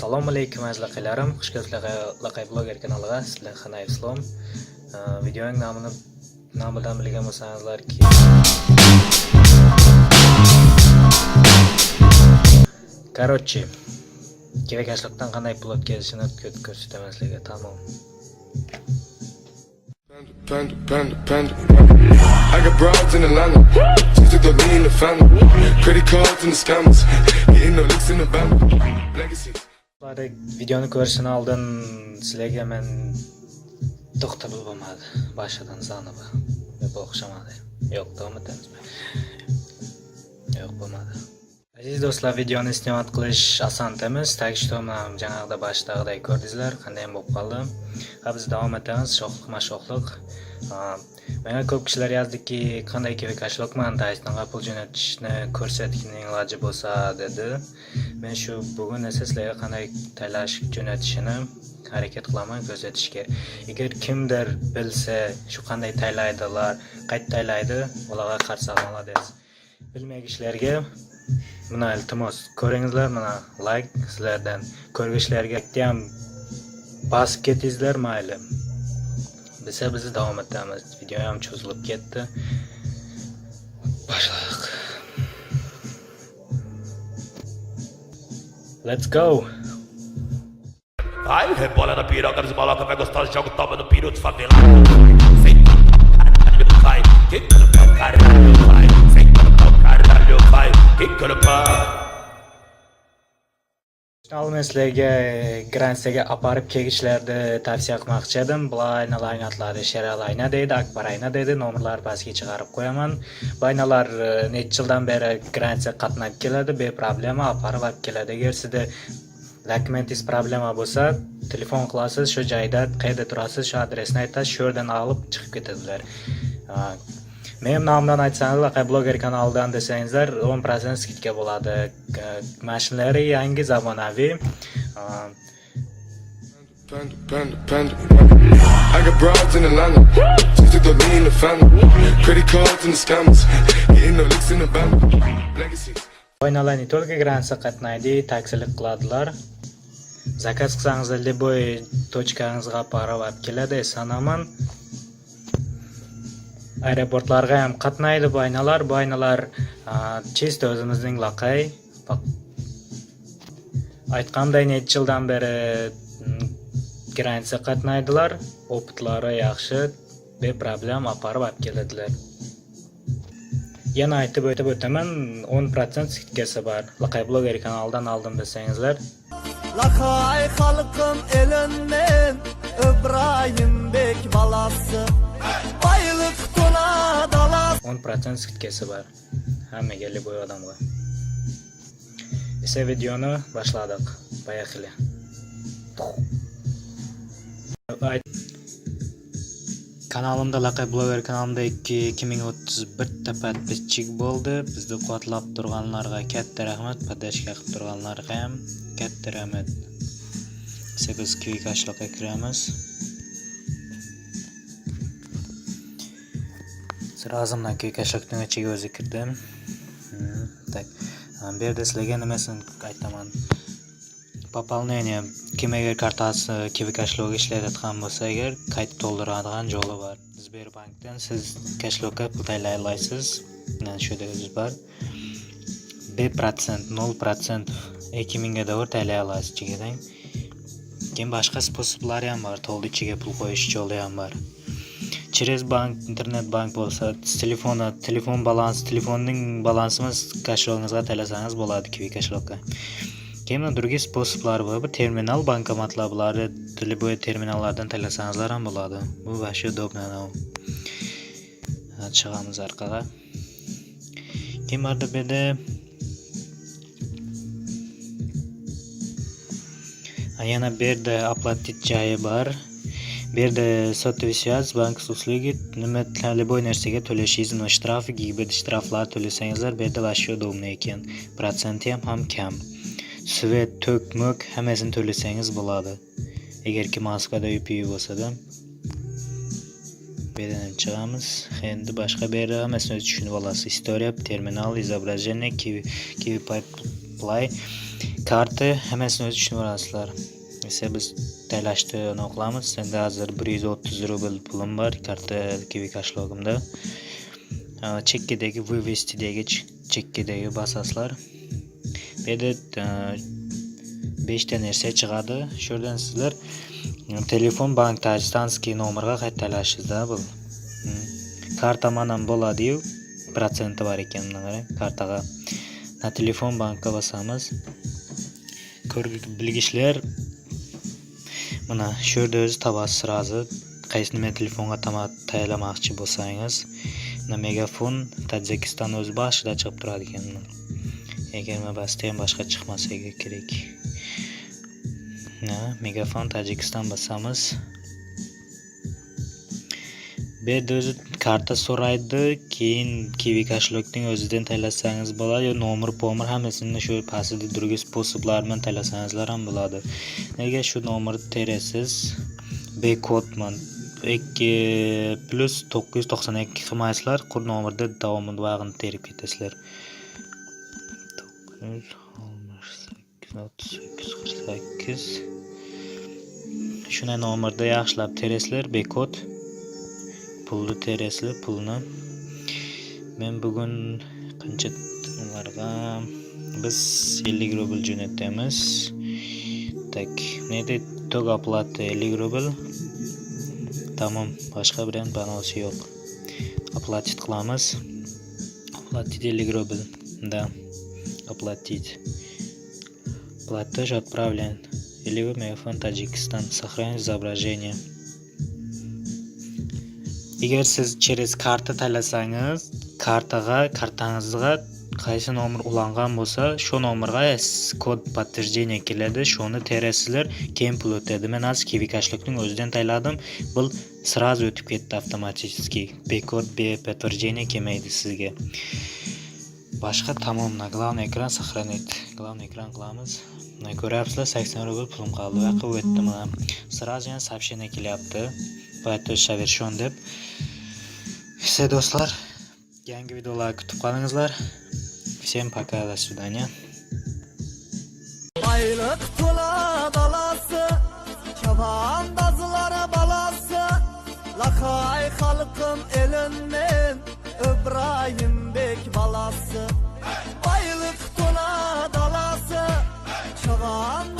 Assalomu alaykum aziz laqaylarim. Xush kelibsizlar Laqay bloger kanaliga. Sizlar qanday islom? Videoning nomidan bilgan bo'lsangizlarki Короче, kerakashlikdan qanday pul o'tkazishni ko'rsataman sizlarga. Tamom. Panda. I got broads in Atlanta. Just took the lean in the family. Credit cards and the scammers. Getting no licks in the band. Legacies. Videoni ko'rishdan oldin sizlarga men to'xtab bo'lmadi. Boshidan zanoba. Deb o'xshamadi. Yo'q, davom etamiz. Yo'q, bo'lmadi. Aziz do'stlar, videoni iste'mol qilish oson emas. Tagishtomni janaqda boshdagidek ko'rdingizlar, qanday bo'lib qoldi. Biz davom etamiz. Sho'xliq. Menga ko'p kishilar yozdiki, qanday kerakashlik montajdan pul jo'natishni ko'rsatishning iloji bo'lsa dedi. Men shu bugun sizlarga qanday taylash jo'natishini harakat qilaman ko'rsatishga. Agar kimdir bilsa, shu qanday taylaydilar, qayta taylaydi, ularga qarsak olasiz. Bilmagislarga mana iltimos, ko'ringizlar, mana like sizlardan, ko'rgishlarga ham bosib ketingizlar, mayli. Biz davom etamiz. Video ham cho'zilib ketdi. Boshladik. Let's go. Vai, rebola na piroca dos maloca, vai gostar, joga o toma no piru de favela. Senta no caralho, vai, quica no pau, caralho, vai. Senta no pau, caralho, vai, quica no pau. Sizlarga Gransiyaga aparib kelishlarni tavsiya qilmoqchi edim. Bu aynalarning atlari Sherali ayna deydi, Akbar ayna deydi. Nomerlar pastga chiqarib qo'yaman. Bu aynalar necha yildan beri Gransiyaga qatnab keladi, be problema aparib olib keladi. Agar sizda dokumentingiz problema bo'lsa, telefon qilasiz, shu joyda qayerda turasiz, shu adresni aytasiz, shu yerdan olib chiqib ketadilar. Men nomdan aytsangiz, Laqay bloger kanalidan desangizlar 10% skidka bo'ladi. Mashinalari yangi zamonaviy. Panda. I got broads in Atlanta. Just took the lean in the family. Credit cards and the scammers. Getting no licks in the band. Legacies. Oynalarni to'lga Gransiya qatnaydi, taksilik qiladilar. Zakaz qilsangiz, liboy tochkangizga aparib olib keladi, esonaman. Aeroportlarga ham qatnaydi bu aynalar. Bu aynalar chist o'zimizning Laqay. Aytganday necha yildan beri Gransiya qatnaydilar. Opitlari yaxshi, be problem aparib olib keladilar. Yana aytib o'taman, 10% skidkasi bor. Laqay bloger kanalidan oldim desangizlar. Laqay xalqim elinmen, İbrahim Bek balası. Bayılık tona dalas. 10% skidkasi bor. Hammaga liboy odamga. Esa videoni boshladik. Поехали. Kanalimda Laqay bloger kanalimda 2031 ta podpisчик bo'ldi. Bizni quvvatlab turganlarga katta rahmat, podashka qilib turganlarga ham katta rahmat. Biz kerakashlikka kiramiz. Srazımdan kerakashlikning ichiga o'zi kirdim. Tak. Bu yerda sizlarga nimasini aytaman. Пополнение kimga kartasi kerakashlikka ishlaydigan bo'lsa, agar qayta to'ldiradigan yo'li bor. Sberbankdan siz kashlikka pul taylay olasiz. Mana shu yerda bor. 1%, 0%, 2000 ga davr taylay olasiz ichigadan. Keyin boshqa sposoblari ham bor. To'ldi ichiga pul qo'yish yo'li ham bor. Через bank, internet bank bo'lsa, telefonning balansimiz kashligingizga taylasangiz bo'ladi kerakashlikka. Keyin другие sposoblari bor. Bu terminal bankomatlar bular, любой terminallardan taylasangizlar ham bo'ladi. Bu вообще удобно. Chiqamiz orqaga. Keyin bu yerda yana bu yerda оплатить joyi bor. Bu yerda sotuvchi связь, bank услуги, nima любой narsaga to'lashingiz, shtraf, gibid shtraflar to'lasangizlar, bu yerda вообще удобно ekan. Protsenti ham kam. Svet, to'kmok hammasini to'lasangiz bo'ladi. Agar ki Moskvada UPI bo'lsa-da. Bu yerdan chiqamiz. Endi boshqa bu yerda hammasini tushunib olasiz. Historia, terminal, изображение, Kiwi Play. Kartı hammasini o'z tushunib olasizlar. Esa biz taylashni qilamiz. Senda hozir 130 rubl pulim bor karta Kiwi Cashlog'imda. Chekkadagi vывестидagi chekkadagi bosasizlar. Bu yerda 5 ta narsa chiqadi. Shu yerdan sizlar telefon bank tajstanskiy nomerga qaytarlashingiz-da bu. Karta manam bo'ladi-yu, protsenti bor ekan qarang, kartaga. Na telefon bankka bosamiz. Bilgishlar mana shu yerda o'zi topasiz sirazi. Qaysi nima telefonga tayyorlamoqchi bo'lsangiz, na megafon Tojikiston o'zi boshida chiqib turadi ekan. Agar men bosda ham boshqa chiqmasa kerak. Na megafon Tojikiston bosamiz. Bu yerda o'zi karta so'raydi, keyin Kiwi Cashlog'ning o'zidan tayyorlasangiz bo'ladi, yo nomer hammasini shu pastda turgan sposoblar bilan tayyorlasangizlar ham bo'ladi. Nega shu nomerni terasiz, B-kodman 2 plus 992 qilmaysizlar, qur nomerda davomida vaqtni terib ketasizlar. 968 shunday nomerda yaxshilab terasizlar, B-kod pulni terasizlar, pulni. Men bugun qancha to'larga biz 50 rubl jo'natamiz. Tak, nega tog oplata 50 rubl. Tamam, boshqa bilan banosi yo'q. Oplatit qilamiz. Oplatit 50 rubl. Да. Оплатить. Платеж отправлен. Или вы мегафон Таджикистан. Сохранить изображение. Agar siz через karta tanlasangiz, kartangizga qaysi nomer ulangan bo'lsa, shu nomerga kod подтверждение keladi, shuni terasizlar, keyin pul o'tadi. Men hozir Kiwi Cashlog'ning o'zidan tayladim, bu сразу o'tib ketdi avtomatически. B-kod, подтверждение kelmaydi sizga. Boshqa tamom, главный экран сохранить. Главный экран qilamiz. Mana ko'ryapsizlar, 80 rubl pulim qoldi. Va qilib o'tdim mana. Сразу yana сообщение kelyapti. Платеж совершен deb. Все do'stlar, yangi videolar kutib qolingizlar. Всем пока, до свидания. Baylık tula dalası, çavandazlara balası, lakay halkım elinden, İbrahim Bek balası. Baylık tula dalası, çavan